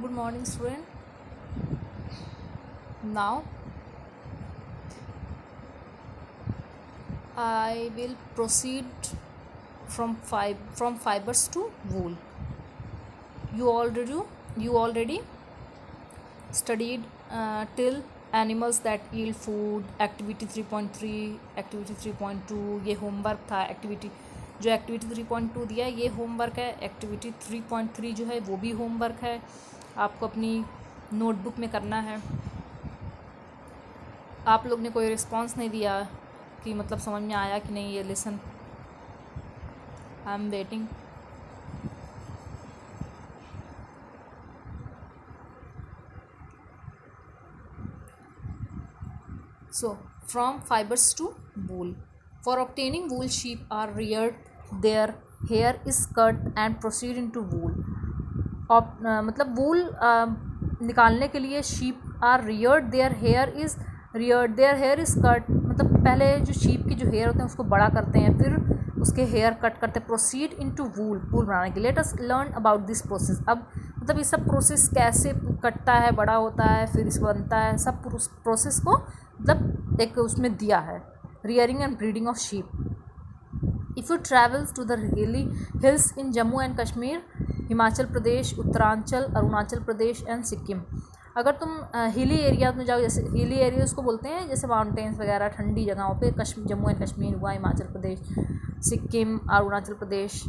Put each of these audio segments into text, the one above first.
Good morning, student. Now I will proceed from fibers to wool. You already studied till animals that yield food, activity 3.3, activity 3.2. ये homework था. Activity 3.2 दिया है, ये homework है. Activity 3.3 जो है वो भी होमवर्क है, आपको अपनी नोटबुक में करना है. आप लोग ने कोई रिस्पांस नहीं दिया कि मतलब समझ में आया कि नहीं ये lesson. I am waiting. So, from fibers to wool. For obtaining wool, sheep are reared. Their hair is cut and proceed into wool. मतलब wool निकालने के लिए sheep are reared. Their hair is reared. Their hair is cut. मतलब पहले जो sheep की जो hair होते हैं उसको बड़ा करते हैं, फिर उसके hair कट करते हैं. Proceed into wool बनाने के लिए. Let us learn about this process. अब मतलब ये सब प्रोसेस कैसे कटता है, बड़ा होता है, फिर इसको बनता है, सब प्रोसेस को मतलब एक उसमें दिया है. Rearing and breeding of sheep. If you travels to the hills in Jammu and Kashmir, Himachal Pradesh, Uttaranchal, Arunachal Pradesh and Sikkim. अगर तुम हिली एरिया में जाओ, जैसे हिली एरियाज़ को बोलते हैं जैसे माउंटेन्स वगैरह, ठंडी जगहों पे, जम्मू एंड कश्मीर हुआ, हिमाचल प्रदेश, सिक्किम, अरुणाचल प्रदेश,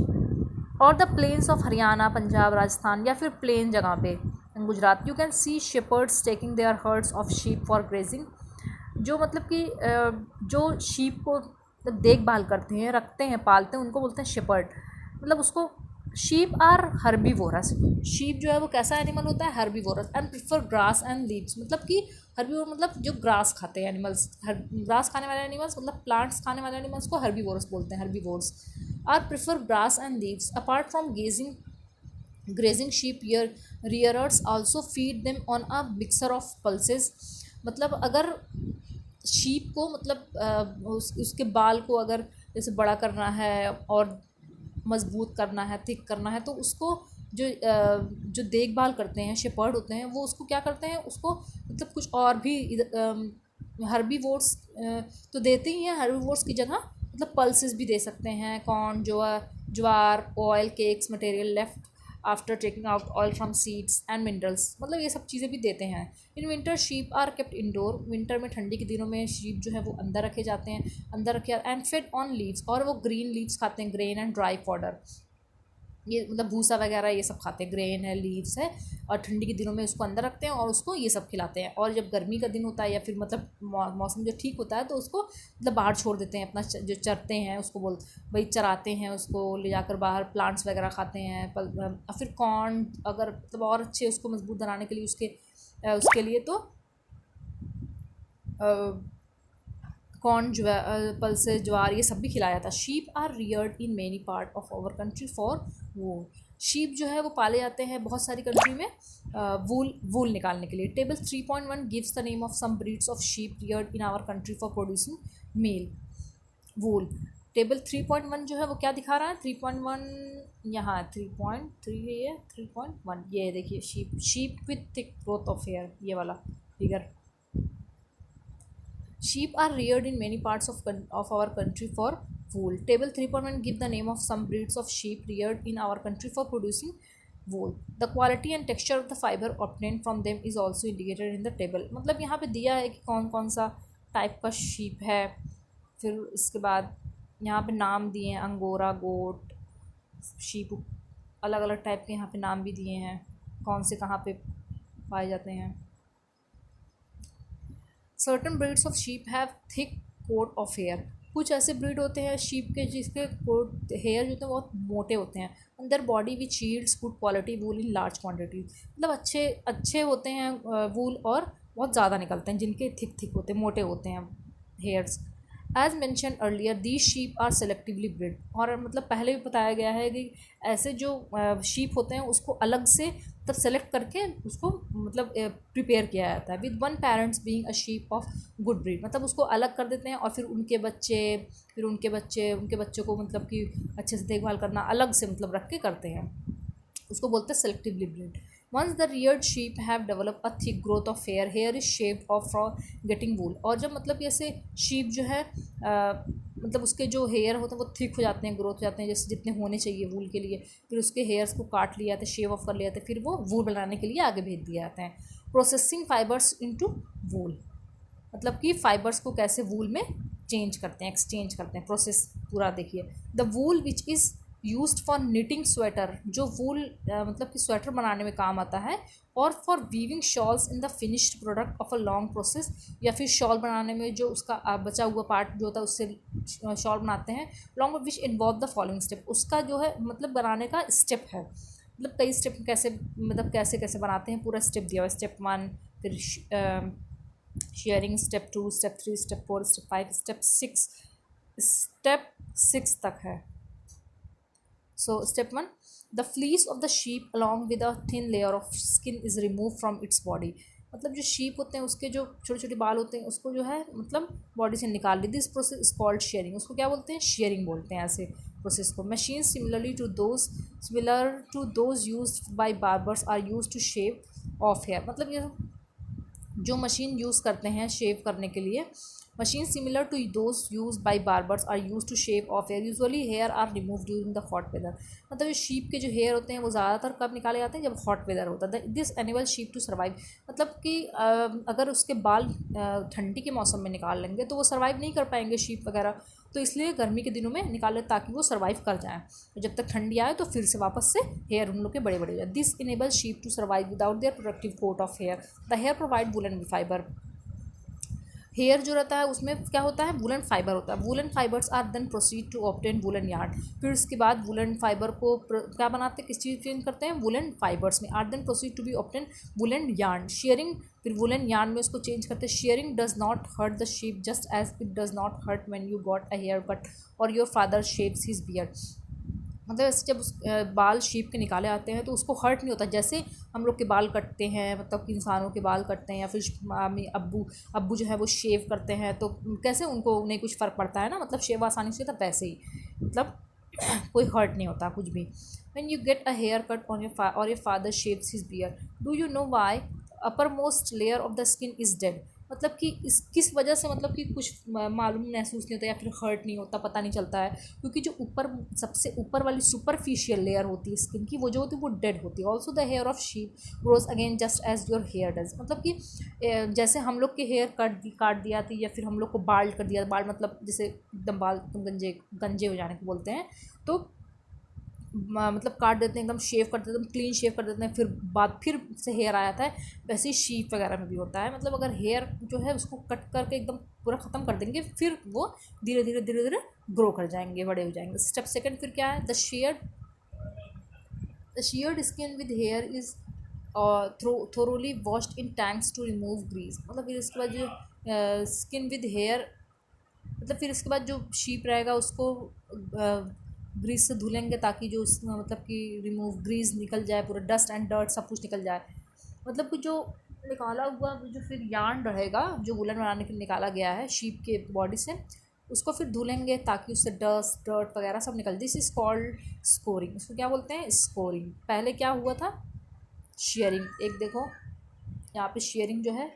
और the plains of Haryana, Punjab, Rajasthan, या फिर प्लेन जगह पे Gujarat. You can see shepherds taking their herds of sheep for grazing. जो मतलब कि जो शीप को देखभाल करते हैं, रखते हैं, पालते हैं, उनको बोलते हैं शेपर्ड. मतलब उसको शीप आर हर्बीवोरस. शीप जो है वो कैसा एनिमल होता है, herbivorous, and prefer grass and leaves. मतलब कि हर्बीवोर मतलब जो ग्रास खाते हैं एनिमल्स, ग्रास खाने वाले एनिमल्स, मतलब प्लांट्स खाने वाले एनिमल्स को हर्बीवोरस बोलते हैं, herbivores. Are prefer grass and leaves. Apart from grazing sheep rearers also feed them on a mixture of pulses. मतलब अगर शीप को मतलब उसके बाल को अगर जैसे बड़ा करना है और मजबूत करना है, थिक करना है, तो उसको जो देखभाल करते हैं, शेपर्ड होते हैं, वो उसको क्या करते हैं, उसको मतलब कुछ और भी हर्बीवोर्स तो देते ही हैं. हर्बीवोर्स की जगह मतलब पल्सेस भी दे सकते हैं. Corn, jowar, oil, cakes material left after taking out oil from seeds and minerals. मतलब ये सब चीज़ें भी देते हैं. In winter sheep are kept indoor. Winter में, ठंडी के दिनों में शीप जो है वो अंदर रखे जाते हैं, अंदर रखे, एंड फेड ऑन लीव्स. और वो ग्रीन लीव्स खाते हैं, ग्रेन एंड ड्राई फॉडर. ये मतलब भूसा वगैरह ये सब खाते हैं, ग्रेन है, लीव्स है, और ठंडी के दिनों में उसको अंदर रखते हैं और उसको ये सब खिलाते हैं. और जब गर्मी का दिन होता है या फिर मतलब मौसम जो ठीक होता है तो उसको मतलब बाहर छोड़ देते हैं. अपना जो चरते हैं उसको वही चराते हैं, उसको ले जाकर बाहर प्लांट्स वगैरह खाते हैं. फिर कॉर्न अगर मतलब और अच्छे उसको मजबूत बनाने के लिए उसके लिए तो कॉर्न, पल्सेस, ज्वार, ये सब भी खिलाया था. Sheep are reared in many part of our country for wool. Sheep जो है वो पाले जाते हैं बहुत सारी कंट्री में वूल निकालने के लिए. Table 3.1 gives the name of some breeds of sheep reared in our country for producing male wool. Table 3.1 जो है वो क्या दिखा रहा है, 3.1 यहाँ 3.3 ये 3.1 ये देखिए, sheep with thick growth of hair, ये वाला figure. Sheep are reared in many parts of our country for wool. Table 3.1 give the name of some breeds of sheep reared in our country for producing wool. The quality and texture of the fiber obtained from them is also indicated in the table. मतलब यहाँ पे दिया है कि कौन कौन सा type का शीप है. फिर इसके बाद यहाँ पे नाम दिए हैं, अंगोरा, गोट, शीप, अलग अलग टाइप के यहाँ पे नाम भी दिए हैं, कौन से कहाँ पे पाए जाते हैं. Certain breeds of sheep have thick coat of hair. कुछ ऐसे ब्रीड होते हैं शीप के जिसके कोट हेयर जो होते हैं बहुत मोटे होते हैं. अंदर body which yields good quality wool in large quantity. मतलब अच्छे होते हैं वूल, और बहुत ज़्यादा निकलते हैं, जिनके थिक होते हैं, मोटे होते हैं hairs. As mentioned earlier these sheep are selectively bred. और मतलब पहले भी बताया गया है कि ऐसे जो शीप होते हैं उसको अलग से तब सेलेक्ट करके उसको मतलब प्रिपेयर किया जाता है. With one parents being a sheep of good breed. मतलब उसको अलग कर देते हैं और फिर उनके बच्चों को मतलब कि अच्छे से देखभाल करना अलग से मतलब रख के करते हैं, उसको बोलते हैं selectively breed. Once the reared sheep have developed a thick growth of hair, hair is shaved off for getting wool. और जब मतलब जैसे sheep जो है मतलब उसके जो हेयर होते हैं वो थिक हो जाते हैं, ग्रोथ हो जाते हैं जैसे जितने होने चाहिए वूल के लिए, फिर उसके हेयर्स को काट लिया जाता है, शेव ऑफ कर लिया जाता है, फिर वो वूल बनाने के लिए आगे भेज दिए जाते हैं. प्रोसेसिंग फाइबर्स इनटू वूल, मतलब कि फाइबर्स को कैसे वूल में चेंज करते हैं, एक्सचेंज करते हैं. प्रोसेस पूरा देखिए. The wool which is used for knitting sweater, जो वूल मतलब कि स्वेटर बनाने में काम आता है, और for weaving shawls in the finished product of a long process, या फिर शॉल बनाने में जो उसका बचा हुआ पार्ट जो होता है उससे शॉल बनाते हैं. Long which involve the following step, उसका जो है मतलब बनाने का स्टेप है, मतलब कई स्टेप कैसे मतलब कैसे कैसे बनाते हैं पूरा स्टेप दिया हुआ. स्टेप 1, फिर sharing, step 2, step 3, step 4, step 5, step 6 तक है. So step 1, the fleece of the sheep along with a thin layer of skin is removed from its body. मतलब जो शीप होते हैं उसके जो छोटे छोटे बाल होते हैं उसको जो है मतलब बॉडी से निकाल ली. This process is called shearing. उसको क्या बोलते हैं? शेयरिंग बोलते हैं ऐसे प्रोसेस को. Machine similar to those use by barbers are use to shave off hair. मतलब ये जो मशीन यूज़ करते हैं शेव करने के लिए, machine similar to those use by barbers are use to shave off hair. Usually hair are remove during the hot weather. मतलब जो शीप के जो हेयर होते हैं वो ज़्यादातर कब निकाले जाते हैं? जब हॉट वेदर होता है. This animal sheep to survive, मतलब कि अगर उसके बाल ठंडी के मौसम में निकाल लेंगे तो वो सर्वाइव नहीं कर पाएंगे शीप वगैरह, तो इसलिए गर्मी के दिनों में निकाले ताकि वो सर्वाइव कर जाएँ. तो जब तक ठंडी आए तो फिर से वापस से हेयर उन लोग के बड़े बड़े हो जाए. This enable sheep to survive without their productive coat of hair. The hair provide woollen fibre. Hair जो रहता है उसमें क्या होता है? वूलन फाइबर होता है. Woollen fibres are then proceed to obtain woollen yarn. फिर उसके बाद वूलन फाइबर को क्या बनाते हैं, किस चीज़ चेंज करते हैं? वूलन फाइबर्स में. Are then proceed to be obtain woollen yarn. Shearing, फिर वूलन यार्न में उसको चेंज करते हैं. Shearing does not hurt the sheep just as it does not hurt when you got a hair cut or your father shaves his beard. मतलब ऐसे जब उस बाल शीप के निकाले आते हैं तो उसको हर्ट नहीं होता, जैसे हम लोग के बाल कटते हैं, मतलब कि इंसानों के बाल कटते हैं या फिर मम्मी अब्बू जो है वो शेव करते हैं तो कैसे उनको नहीं कुछ फ़र्क पड़ता है ना, मतलब शेव आसानी से होता है वैसे ही, मतलब कोई हर्ट नहीं होता कुछ भी. When you get a hair cut on your father shaves his beard, do you know why uppermost layer of the skin is dead. मतलब कि इस किस वजह से, मतलब कि कुछ मालूम महसूस नहीं होता या फिर हर्ट नहीं होता, पता नहीं चलता है, क्योंकि जो ऊपर सबसे ऊपर वाली सुपरफिशियल लेयर होती है स्किन की वो जो होती है वो डेड होती है. Also the hair of sheep grows again just as your hair does. मतलब कि जैसे हम लोग के हेयर काट दिया थी या फिर हम लोग को बाल्ड कर दिया, बाल मतलब जैसे एकदम बाल गंजे गंजे हो जाने को बोलते हैं, तो मतलब काट देते हैं, एकदम शेव कर देते हैं, एकदम क्लीन शेव कर देते हैं, फिर बाद फिर से हेयर आ जाता है. वैसे ही शीप वगैरह में भी होता है. मतलब अगर हेयर जो है उसको कट करके एकदम पूरा ख़त्म कर देंगे फिर वो धीरे धीरे ग्रो कर जाएंगे, बड़े हो जाएंगे. स्टेप सेकंड फिर क्या है? The sheared skin with hair is thoroughly washed in tanks to remove grease. मतलब फिर इसके बाद जो स्किन विद हेयर, मतलब फिर इसके बाद जो शीप रहेगा उसको ग्रीस से धुलेंगे ताकि जो मतलब कि रिमूव ग्रीस निकल जाए, पूरा डस्ट एंड डर्ट सब कुछ निकल जाए. मतलब कि जो निकाला हुआ जो फिर यार्न रहेगा जो वुलन बनाने के लिए निकाला गया है शीप के बॉडी से, उसको फिर धुलेंगे ताकि उससे डस्ट डर्ट वगैरह सब निकल. This is called scoring. इसको क्या बोलते हैं? स्कोरिंग. पहले क्या हुआ था? शेयरिंग. एक देखो यहाँ पे शेयरिंग जो है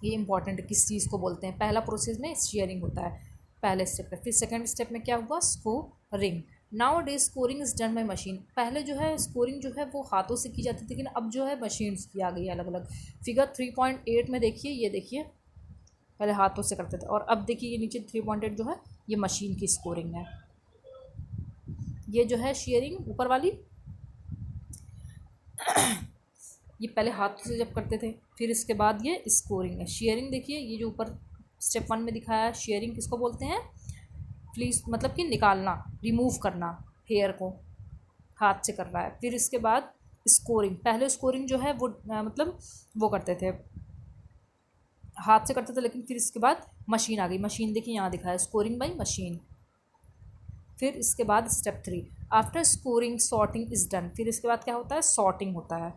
ये इंपॉर्टेंट है, किस चीज़ को बोलते हैं. पहला प्रोसेस में शेयरिंग होता है पहले स्टेप पे. फिर सेकंड स्टेप में क्या हुआ? Scoring. Now day scoring is done by machine. पहले जो है स्कोरिंग जो है वो हाथों से की जाती थी, लेकिन अब जो है मशीन्स की आ गई है अलग अलग. फिगर 3.8 में देखिए, ये देखिए पहले हाथों से करते थे और अब देखिए ये नीचे 3.8 जो है ये मशीन की स्कोरिंग है. ये जो है शेयरिंग ऊपर वाली, ये पहले हाथ से जब करते थे, फिर इसके बाद ये स्कोरिंग है. शेयरिंग देखिए ये जो ऊपर स्टेप 1 में दिखाया है, शेयरिंग किसको बोलते हैं? फ्लीस, मतलब कि निकालना, रिमूव करना हेयर को हाथ से कर रहा है. फिर इसके बाद स्कोरिंग. पहले स्कोरिंग जो है वो मतलब वो करते थे हाथ से करते थे, लेकिन फिर इसके बाद मशीन आ गई. मशीन देखिए यहाँ दिखाया है, स्कोरिंग बाई मशीन. फिर इसके बाद step 3, after scoring sorting is done. फिर इसके बाद क्या होता है? सॉर्टिंग होता है.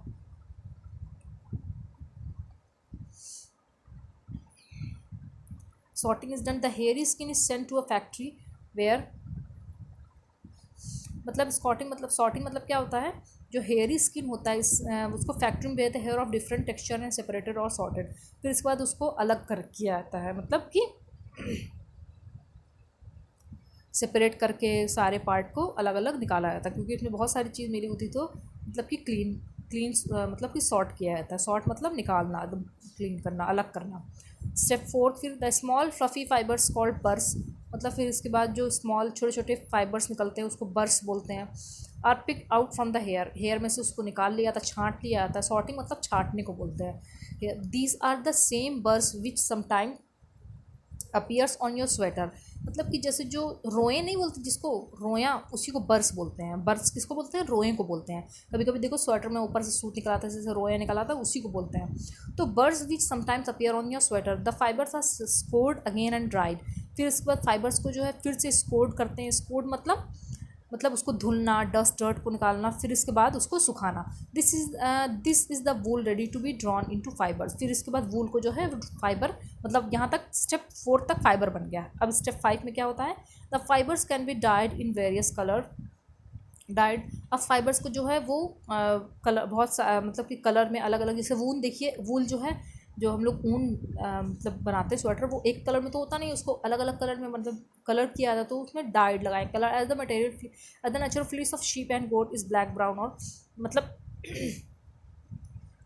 sorting is done. The hairy skin is sent to a factory where, मतलब sorting मतलब क्या होता है जो हेयरी स्किन होता है उसको फैक्ट्री में भेजते हैं, hair of different texture and separated और सॉर्टेड। फिर इसके बाद उसको अलग कर किया जाता है, मतलब कि सेपरेट करके सारे पार्ट को अलग अलग निकाला जाता है, क्योंकि इसमें बहुत सारी चीज़ मिली होती, तो मतलब कि क्लीन क्लीन मतलब कि सॉर्ट किया जाता है। सॉर्ट मतलब निकालना, एकदम क्लीन करना, अलग करना। स्टेप 4, फिर the small fluffy fibres called burrs, मतलब फिर इसके बाद जो स्मॉल छोटे छोटे फाइबर्स निकलते हैं उसको बर्स बोलते हैं। Are pick out from the hair, hair में से उसको निकाल लिया था, छाँट लिया जाता है। सॉर्टिंग मतलब छाँटने को बोलते हैं। These are the same burrs which sometime appears on your sweater, मतलब कि जैसे जो रोएं नहीं बोलते जिसको, रोया उसी को बर्स बोलते हैं। बर्स किसको बोलते हैं? रोएं को बोलते हैं। कभी कभी देखो स्वेटर में ऊपर से सूत निकला आता है, जैसे रोया निकला था, उसी को बोलते हैं। तो burrs which sometimes appear on your sweater, the fibres are scoured again and dried, फिर इसके बाद फाइबर्स को जो है फिर से स्कोर्ड करते हैं। स्कोर्ड मतलब उसको धुलना, डस्ट डर्ट को निकालना, फिर इसके बाद उसको सुखाना। This is the wool ready to be drawn into fibres, फिर इसके बाद वूल को जो है फाइबर, मतलब यहाँ तक स्टेप 4 तक फाइबर बन गया। अब स्टेप 5 में क्या होता है? The fibres can be died in various colour died. अब फाइबर्स को जो है वो कलर मतलब कि कलर में अलग अलग, जैसे वूल देखिए, वूल जो है, जो हम लोग ऊन मतलब बनाते हैं स्वेटर, वो एक कलर में तो होता नहीं, उसको अलग अलग कलर में मतलब कलर किया जाता है, तो उसमें डाइड लगाएं colour. As the material as the natural fleece of sheep and goat is black brown, और मतलब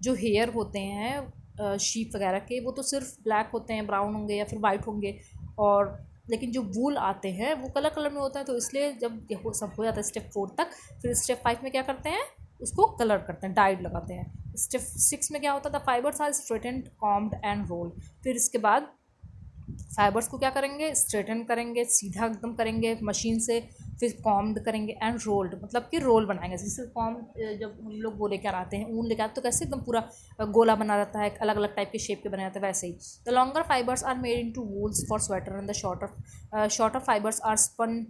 जो हेयर होते हैं शीप वगैरह के, वो तो सिर्फ ब्लैक होते हैं, ब्राउन होंगे या फिर वाइट होंगे, और लेकिन जो वूल आते हैं वो कलर कलर में होता है। तो इसलिए जब ये सब हो जाता है स्टेप 4 तक, फिर स्टेप 5 में क्या करते हैं? उसको कलर करते हैं, डाइड लगाते हैं। स्टेप 6 में क्या होता था? Fibres are straightened, combed and roll, फिर इसके बाद फाइबर्स को क्या करेंगे? स्ट्रेटन करेंगे, सीधा एकदम करेंगे मशीन से, फिर कॉम्ड करेंगे एंड रोल्ड, मतलब कि रोल बनाएंगे। जैसे जब हम लोग वो लेकर आते हैं, ऊन लेकर आते, तो कैसे एकदम पूरा गोला बना रहता है, अलग अलग टाइप के शेप के बने रहते हैं, वैसे ही the longer fibres are made into wools for sweater and the shorter fibres are spun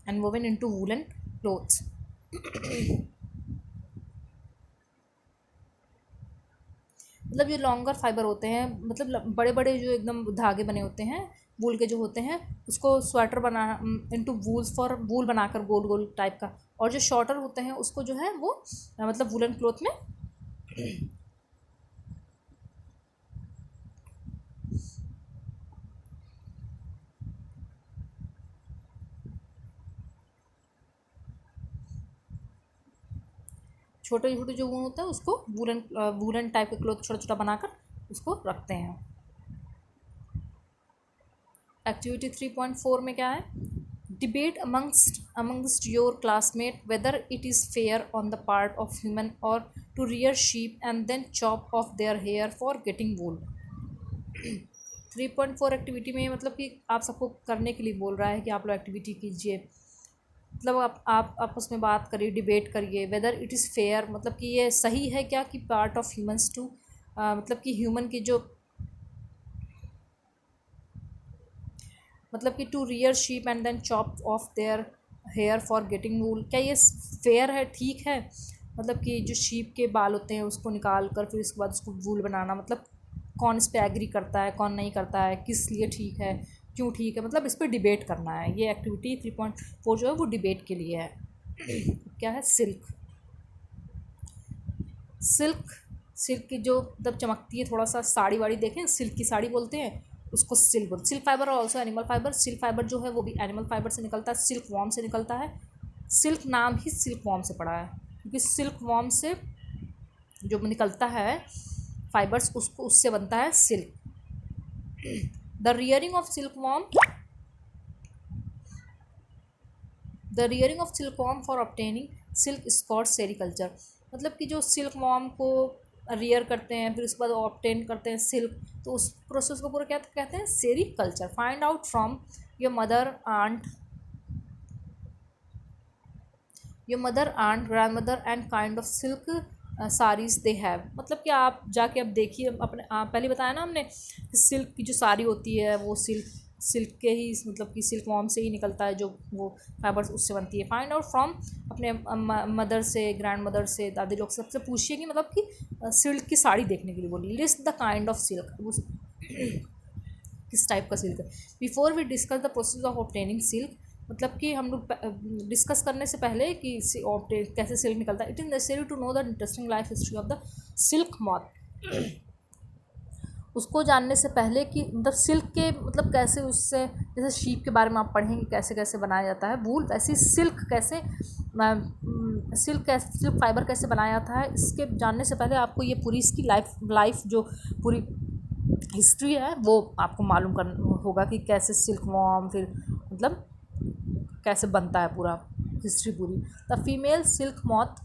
and woven into woollen clothes. मतलब जो लॉन्गर फाइबर होते हैं, मतलब बड़े बड़े जो एकदम धागे बने होते हैं वूल के जो होते हैं, उसको स्वेटर बना इनटू वूल्स फॉर वूल बनाकर गोल गोल टाइप का। और जो शॉर्टर होते हैं उसको जो है वो मतलब वूलन क्लॉथ में छोटे छोटे जो ऊन होता है उसको वूलन टाइप के क्लॉथ छोटा छोटा बनाकर उसको रखते हैं। एक्टिविटी 3.4 में क्या है? Debate amongst your classmate whether it is fair on the part of human or to rear sheep and then chop off their hair for getting wool। 3.4 activity में मतलब कि आप सबको करने के लिए बोल रहा है कि आप लोग एक्टिविटी कीजिए, मतलब आप आपस में बात करिए, डिबेट करिए। वेदर इट इज़ फेयर, मतलब कि ये सही है क्या कि पार्ट ऑफ ह्यूमंस टू मतलब कि ह्यूमन की जो मतलब कि to rear sheep and then chop off their hair for getting wool, क्या ये फेयर है, ठीक है? मतलब कि जो शीप के बाल होते हैं उसको निकाल कर फिर उसके बाद उसको वूल बनाना, मतलब कौन इस पर एग्री करता है, कौन नहीं करता है, किस लिए ठीक है, क्यों ठीक है, मतलब इस पर डिबेट करना है। ये एक्टिविटी 3.4 जो है वो डिबेट के लिए है। क्या है? सिल्क। सिल्क सिल्क की जो जब चमकती है थोड़ा सा, साड़ी वाड़ी देखें, सिल्क की साड़ी बोलते हैं उसको सिल्क बोलते। सिल्क फाइबर और also animal fibre, silk fibre जो है वो भी एनिमल फाइबर से निकलता है, सिल्क वॉर्म से निकलता है। सिल्क नाम ही सिल्क वॉर्म से पड़ा है, क्योंकि सिल्क वॉर्म से जो निकलता है फाइबर्स, उसको उससे बनता है silk. The rearing of silk worm the rearing of silk worm for obtaining silk is called sericulture, मतलब कि जो सिल्क वॉर्म को रियर करते हैं फिर उसके बाद ऑब्टेन करते हैं सिल्क, तो उस प्रोसेस को पूरा क्या कहते हैं? Sericulture. Find out from your mother aunt grandmother and kind of silk saris they have, मतलब कि आप जाके अब देखिए अपने, आप पहले बताया ना हमने, सिल्क की जो साड़ी होती है वो सिल्क के ही, मतलब कि सिल्क वॉर्म से ही निकलता है, जो वो फाइबर्स उससे बनती है। फाइंड आउट फ्रॉम अपने मदर से, ग्रैंड मदर से, दादी लोग सबसे पूछिए कि मतलब कि सिल्क की साड़ी देखने के लिए बोली। List the kind of silk किस टाइप का सिल्क है। Before we discuss the process of obtaining silk मतलब कि हम लोग डिस्कस करने से पहले कि कैसे सिल्क निकलता है, it is necessary to know the interesting life history of the silk moth. उसको जानने से पहले कि मतलब सिल्क के मतलब कैसे उससे, जैसे शीप के बारे में आप पढ़ेंगे कैसे कैसे बनाया जाता है वूल, वैसे सिल्क कैसे सिल्क फाइबर कैसे बनाया जाता है, इसके जानने से पहले आपको ये पूरी इसकी लाइफ जो पूरी हिस्ट्री है वो आपको मालूम करना होगा कि कैसे सिल्क वॉर्म, फिर मतलब कैसे बनता है पूरा हिस्ट्री पूरी। The female silk moth